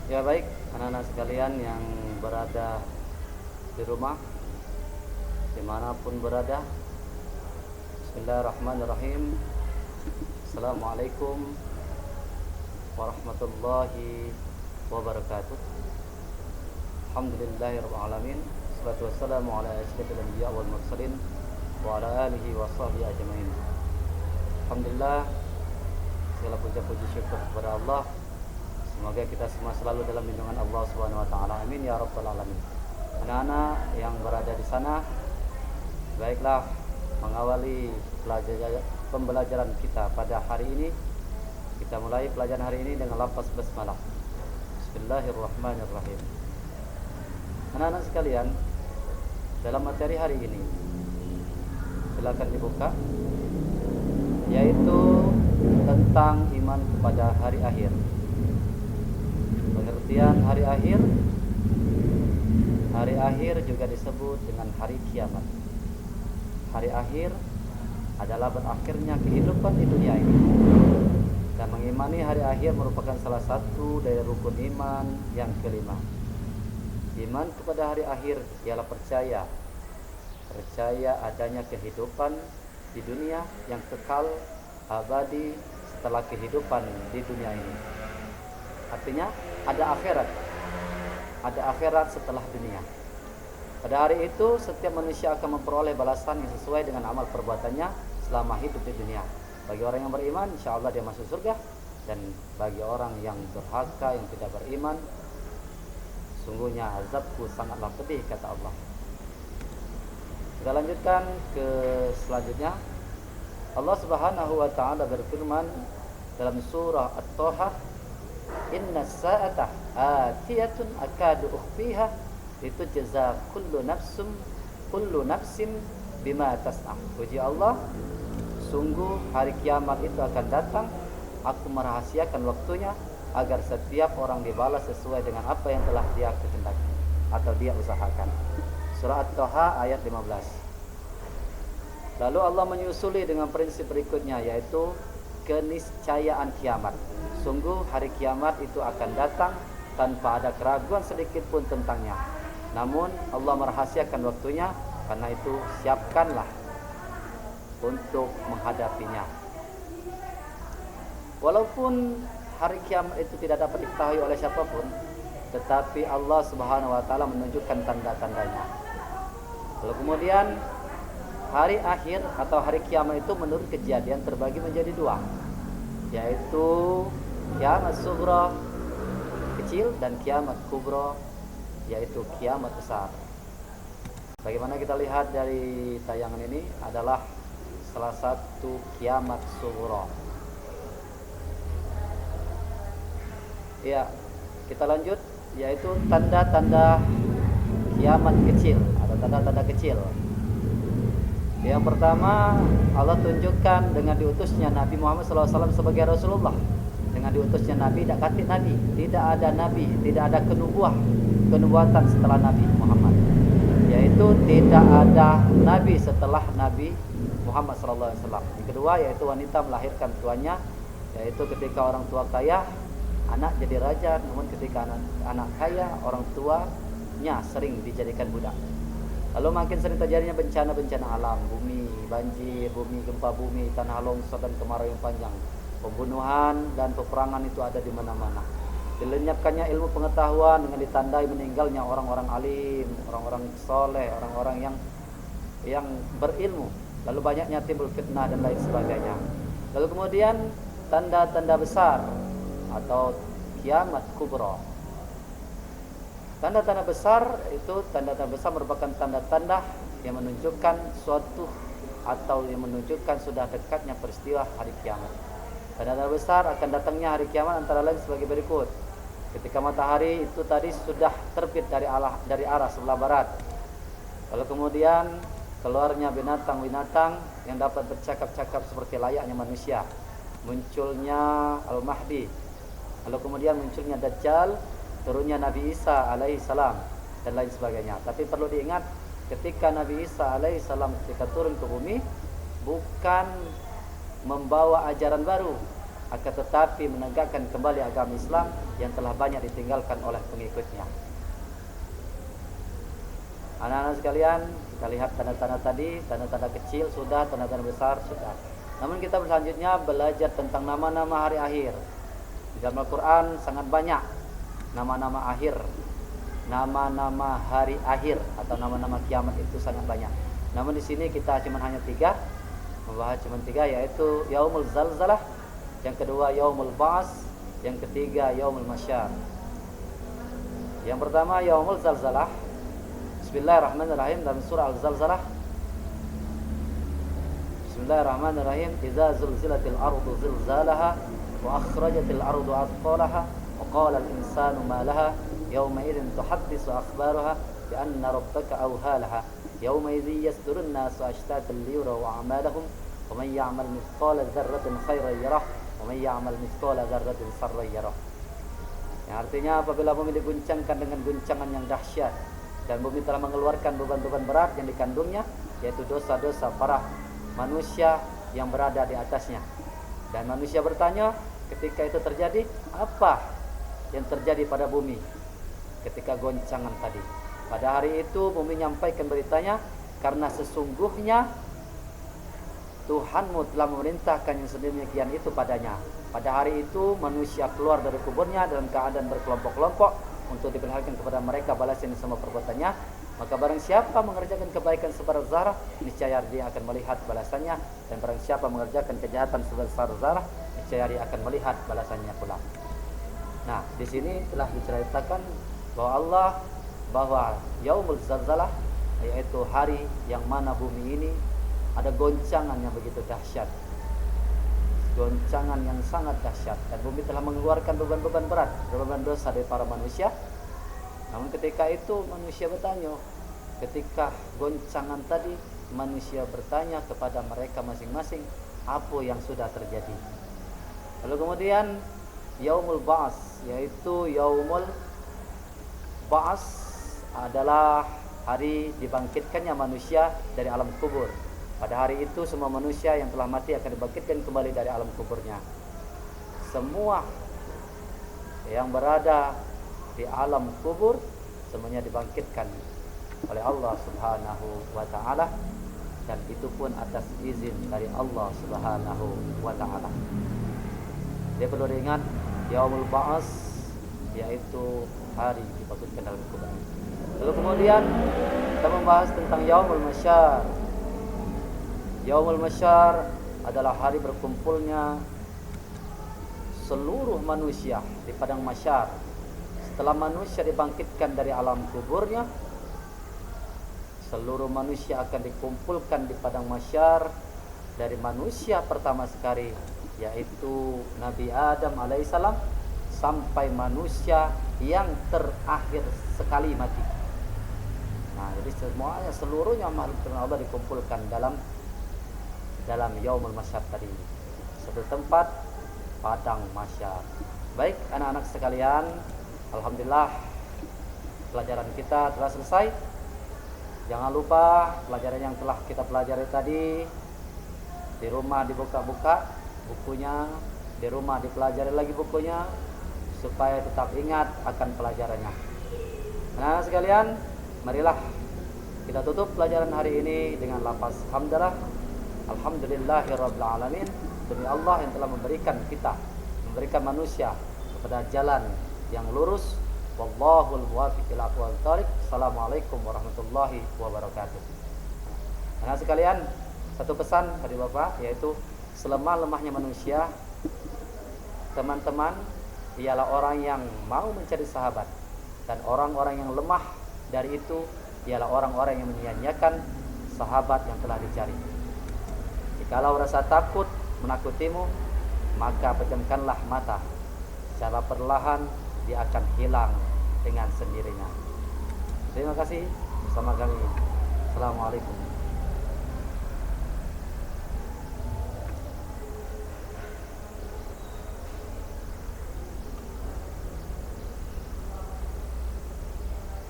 Ya baik, anak-anak sekalian yang berada di rumah, dimanapun berada. Bismillahirrahmanirrahim. Assalamualaikum warahmatullahi wabarakatuh. Alhamdulillahirrahmanirrahim. Salatu wassalamu ala asyrafil anbiya wal mursalin wa ala alihi wa sahbihi ajmain. Alhamdulillah, segala puja-puji syukur kepada Allah. Semoga kita semua selalu dalam lindungan Allah Subhanahu wa taala. Amin ya rabbal alamin. Anak-anak yang berada di sana, baiklah mengawali pembelajaran kita pada hari ini. Kita mulai pelajaran hari ini dengan lafaz basmalah. Bismillahirrahmanirrahim. Anak-anak sekalian, dalam materi hari ini silakan dibuka, yaitu tentang iman kepada hari akhir. Pengertian hari akhir juga disebut dengan hari kiamat. Hari akhir adalah berakhirnya kehidupan di dunia ini. Dan mengimani hari akhir merupakan salah satu dari rukun iman yang kelima. Iman kepada hari akhir ialah percaya adanya kehidupan di dunia yang kekal abadi setelah kehidupan di dunia ini. Artinya ada akhirat setelah dunia. Pada hari itu setiap manusia akan memperoleh balasan yang sesuai dengan amal perbuatannya selama hidup di dunia. Bagi orang yang beriman, insyaallah dia masuk surga. Dan bagi orang yang durhaka, yang tidak beriman, sungguhnya azabku sangatlah pedih, kata Allah. Kita lanjutkan ke selanjutnya. Allah Subhanahu wa taala berfirman dalam surah At-Taha, "Inna sa'ata atiyatun akadu ukhfiha litujza kullu nafsin bima tas'a." Puji Allah, sungguh hari kiamat itu akan datang. Aku merahasiakan waktunya agar setiap orang dibalas sesuai dengan apa yang telah dia kehendaki atau dia usahakan. Surah At-Taha ayat 15. Lalu Allah menyusuli dengan prinsip berikutnya, yaitu keniscayaan kiamat. Sungguh hari kiamat itu akan datang tanpa ada keraguan sedikit pun tentangnya. Namun Allah merahasiakan waktunya, karena itu siapkanlah untuk menghadapinya. Walaupun hari kiamat itu tidak dapat diketahui oleh siapapun, tetapi Allah Subhanahu wa taala menunjukkan tanda-tandanya. Lalu kemudian hari akhir atau hari kiamat itu menurut kejadian terbagi menjadi dua, yaitu kiamat sughra kecil dan kiamat kubra yaitu kiamat besar. Bagaimana kita lihat dari tayangan ini adalah salah satu kiamat sughra. Ya, kita lanjut, yaitu tanda-tanda kiamat kecil atau tanda-tanda kecil. Yang pertama, Allah tunjukkan dengan diutusnya Nabi Muhammad SAW sebagai Rasulullah. Dengan diutusnya Nabi, tidak ada nabi, tidak ada kenubuatan setelah Nabi Muhammad. Yaitu tidak ada nabi setelah Nabi Muhammad SAW. Yang kedua, yaitu wanita melahirkan tuanya, yaitu ketika orang tua kaya, anak jadi raja. Namun ketika anak kaya, orang tuanya sering dijadikan budak. Lalu makin sering terjadinya bencana-bencana alam, bumi banjir, bumi gempa bumi, tanah longsor dan kemarau yang panjang. Pembunuhan dan peperangan itu ada di mana-mana. Dilenyapkannya ilmu pengetahuan dengan ditandai meninggalnya orang-orang alim, orang-orang soleh, orang-orang yang berilmu. Lalu banyaknya timbul fitnah dan lain sebagainya. Lalu kemudian tanda-tanda besar atau kiamat kubra. Tanda-tanda besar itu, tanda-tanda besar merupakan tanda-tanda yang menunjukkan suatu atau yang menunjukkan sudah dekatnya peristiwa hari kiamat. Tanda-tanda besar akan datangnya hari kiamat antara lain sebagai berikut. Ketika matahari itu tadi sudah terbit dari arah sebelah barat. Lalu kemudian keluarnya binatang-binatang yang dapat bercakap-cakap seperti layaknya manusia. Munculnya Al-Mahdi. Lalu kemudian munculnya Dajjal, turunnya Nabi Isa alaihi salam dan lain sebagainya. Tapi perlu diingat, ketika Nabi Isa alaihi salam ketika turun ke bumi, bukan membawa ajaran baru, akan tetapi menegakkan kembali agama Islam yang telah banyak ditinggalkan oleh pengikutnya. Anak-anak sekalian, kita lihat tanda-tanda tadi, tanda-tanda kecil sudah, tanda-tanda besar sudah. Namun kita selanjutnya belajar tentang nama-nama hari akhir. Di dalam Al-Quran sangat banyak nama-nama akhir, nama-nama hari akhir atau nama-nama kiamat itu sangat banyak. Namun di sini kita cuma hanya membahas cuma tiga, yaitu Yaumul Zalzalah, yang kedua Yaumul Ba'ats, yang ketiga Yaumul Masyar. Yang pertama Yaumul Zalzalah. Bismillahirrahmanirrahim, dalam surah Al-Zalzalah. Bismillahirrahmanirrahim. Idza zulzilatil ardu zilzalaha wa akhrajatil ardu athqalaha wa qala al-insanu ma laha yawma idzin tuhadditsu akhbaraha bi anna rabbaka awhalaha yawma idzi yasdurun nasu ashtatan liyuraw a'malahum wa man ya'mal mithqala dzarratin khairan yarah wa man ya'mal mithqala dzarratin sharran yarah. Yang artinya apabila bumi diguncangkan dengan guncangan yang dahsyat dan bumi telah mengeluarkan beban-beban berat yang dikandungnya, yaitu dosa-dosa para manusia yang berada di atasnya. Dan manusia bertanya ketika itu terjadi, apa yang terjadi pada bumi ketika goncangan tadi? Pada hari itu bumi menyampaikan beritanya, karena sesungguhnya Tuhanmu telah memerintahkan yang sedemikian itu padanya. Pada hari itu manusia keluar dari kuburnya dalam keadaan berkelompok-kelompok untuk diperlihatkan kepada mereka balasan semua perbuatannya. Maka barang siapa mengerjakan kebaikan sebesar zarah, niscaya dia akan melihat balasannya, dan barang siapa mengerjakan kejahatan sebesar zarah, niscaya dia akan melihat balasannya pula. Nah, di sini telah diceritakan bahwa Yaumul Zalzalah, yaitu hari yang mana bumi ini ada goncangan yang begitu dahsyat, goncangan yang sangat dahsyat, dan bumi telah mengeluarkan beban-beban berat, beban dosa dari para manusia. Namun ketika itu manusia bertanya, ketika goncangan tadi manusia bertanya kepada mereka masing-masing apa yang sudah terjadi. Lalu kemudian Yaumul Ba'ats, yaitu Yaumul Ba'ats adalah hari dibangkitkannya manusia dari alam kubur. Pada hari itu semua manusia yang telah mati akan dibangkitkan kembali dari alam kuburnya. Semua yang berada di alam kubur semuanya dibangkitkan oleh Allah Subhanahu wa taala, dan itu pun atas izin dari Allah Subhanahu wa taala. Dia perlu diingat Yaumul Ba'ats, yaitu hari dibangkitkan dalam kubur. Lalu kemudian kita membahas tentang Yaumul Masyar. Yaumul Masyar adalah hari berkumpulnya seluruh manusia di padang masyar. Setelah manusia dibangkitkan dari alam kuburnya, seluruh manusia akan dikumpulkan di padang masyar, dari manusia pertama sekali yaitu Nabi Adam alaihissalam sampai manusia yang terakhir sekali mati. Nah, jadi semuanya seluruhnya makhluk Allah dikumpulkan dalam Yaumul Masyar tadi, satu tempat padang masyar. Baik anak-anak sekalian, alhamdulillah pelajaran kita telah selesai. Jangan lupa pelajaran yang telah kita pelajari tadi di rumah dibuka-buka bukunya, di rumah dipelajari lagi bukunya, supaya tetap ingat akan pelajarannya. Anak-anak sekalian, marilah kita tutup pelajaran hari ini dengan lafaz hamdalah. Alhamdulillahirabbil alamin, demi Allah yang telah memberikan manusia kepada jalan yang lurus. Wallahul muwaffiq ila aqwamit thoriq. Assalamualaikum warahmatullahi wabarakatuh. Anak sekalian, satu pesan dari Bapak, yaitu selemah-lemahnya manusia, teman-teman, ialah orang yang mau mencari sahabat, dan orang-orang yang lemah dari itu ialah orang-orang yang menyia-nyiakan sahabat yang telah dicari. Jikalau rasa takut menakutimu, maka pejamkanlah mata. Secara perlahan dia akan hilang dengan sendirinya. Terima kasih bersama kami. Assalamualaikum.